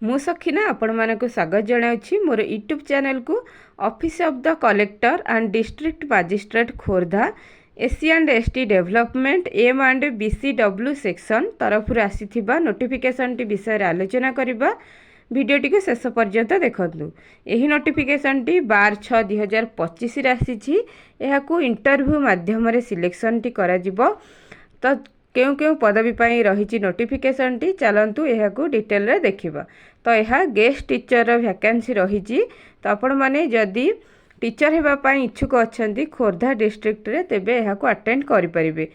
मु सखीना आपण मानक स्वागत जनाऊँ मोर यूट्यूब चैनल को office of the collector and district magistrate Khordha SC&ST development M&BCW section तरफ आसी नोटिफिकेशन टी विषय आलोचना करबा। वीडियोटी को शेष पर्यंत देखु। यही नोटिफिकेशन टी 12/6/2025 आसी इंटरव्यू माध्यम सिलेक्शन टी करा जिवो। तो क्यों क्यों पदवी पाई रही नोटिफिकेशन टी चलतु यह डिटेल रे देखिबा। तो यह गेस्ट टीचर वैकेंसी रही। तो आपण माने जदि टीचर हेबाई इच्छुक अच्छा खोर्धा डिस्ट्रिक्ट रे तेबे यह अटेंड करि परिबे।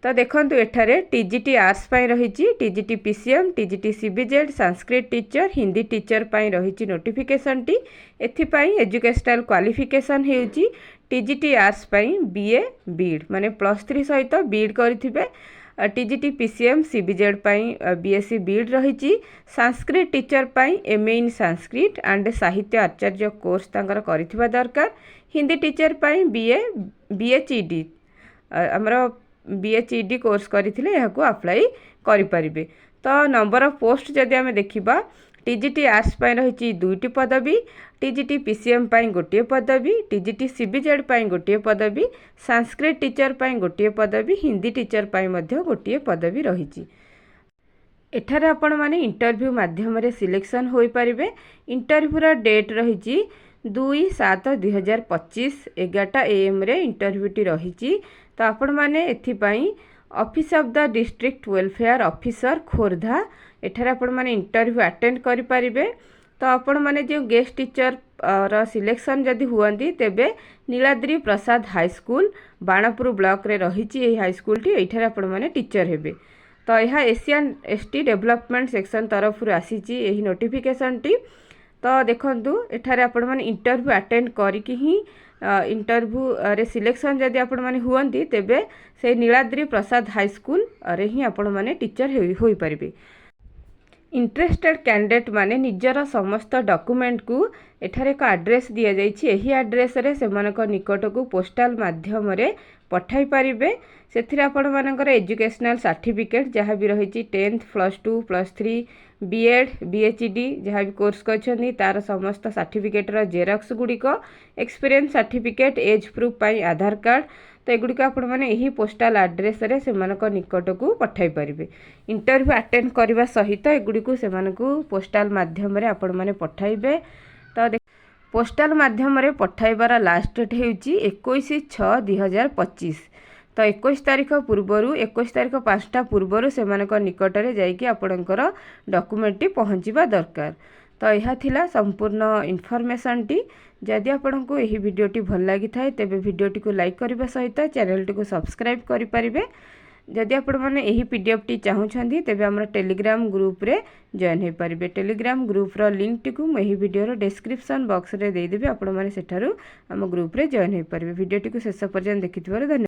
तो देखंतु एठारे टीजीटी आर्ट्स पाई रही, TGT PCM, TGT CBZ, Sanskrit teacher, Hindi teacher पाई रही नोटिफिकेशन टी। एथिपाई एजुकेशनल क्वालिफिकेशन हेउची टीजीटी आर्ट्स पाई बीए बीड माने +3 सहित बीड करिथिबे। टीजीटी पीसीएम सीबीजेड पाई बीएससी बीड रही। संस्कृत टीचर पाई MA in Sanskrit and Sahitya Acharya course तांकर करिथिबा दरकार। हिंदी टीचर पाई बीएचईडी हमरो बीएचईडी कोर्स करथिले यहाकू अप्लाई करि परिबे। तो नंबर ऑफ पोस्ट जदि आमे देखिबा, टीजीटी आर्ट्स पाई रही 2टी पदवी, टीजीटी पीसीएम पाई गोटे पदवी, टीजीटी सीबीजेड पाई गोटे पदवी, संस्कृत टीचर पाई गोटे पदवी, हिंदी टीचर पाई मध्य गोटे पदवी रही। एठारे आपण माने इंटरव्यू माध्यम रे सिलेक्शन होई परिबे। इंटरव्यू रा डेट रही 2/7/2025 11टा AM रे इंटरव्यू टी रही। तो आपण माने एथिपाई office of the district welfare officer Khordha एठारे आपण माने इंटरव्यू अटेंड करि परिबे। तो आपण माने जो गेस्ट टीचर रा सिलेक्शन जदि हुआंती तेबे नीलाद्री प्रसाद हाई स्कूल बाणपुर ब्लॉक रे रही। एही हाई स्कूल टी एठारे आपण माने टीचर हेबे। तो यह SC&ST डेवलपमेंट सेक्शन तरफ आसी एही नोटिफिकेशन टी। तो देखंतु एठारे आपण माने इंटरव्यू अटेंड करिकि ही इंटरव्यू रे सिलेक्शन जदि आपण माने हुआंती तेबे से नीलाद्री प्रसाद हाई स्कूल रे ही आपण माने टीचर होई परिबे। इंटरेस्टेड कैंडिडेट माने निजर समस्त डॉक्यूमेंट को एठारे एक एड्रेस दिया जाइछि। एही एड्रेस रे सेमानक निकट को पोस्टल माध्यम रे पठाई परिबे। सेथिरे आपण मानकर एजुकेशनल सर्टिफिकेट जहाँ भी रही 10th +2 +3 बीएड बीएचईडी जहाँ भी कोर्स करछनी तार समस्त सर्टिफिकेट रो जेरॉक्स गुड़िक, एक्सपीरियंस सर्टिफिकेट, एज प्रूफ पाई आधार कार्ड। तो एगुड़िक आपण माने एही पोस्टल एड्रेस रे सेमानक निकट को पठाई परिबे। इंटरव्यू अटेंड करबा सहित एगुड़िक सेमानकु पोस्टल माध्यम रे आपण माने पठाइबे। तो पोस्टल माध्यम रे पठाइबार लास्ट डेट हेउची 21/6/2025। तो 21 तारीख पूर्वरु 21 तारीख 5टा पूर्वरु सेमानक निकट रे जाइकि आपणकर डॉक्यूमेंट टी पहुँचीबा दरकार। तो यह थिला संपूर्ण इन्फॉर्मेशन टी। जदि आपको यही वीडियोटी भल लगी थाए तेबे वीडियोटी को लाइक करबा सहित चैनल टी को सब्सक्राइब करि परिबे। जदि आपण माने यही पीडीएफ टी चाहुछंती तेबे हमर टेलीग्राम ग्रुप रे जॉइन हे परिबे। टेलीग्राम ग्रुप रो लिंक टी को यही वीडियो रो डिस्क्रिप्शन बॉक्स रे दे देबे। आपण माने सेठारु हम ग्रुप रे जॉइन हे परिबे। वीडियोटी को शेष पर्यंत देखिथिबार धन्यवाद।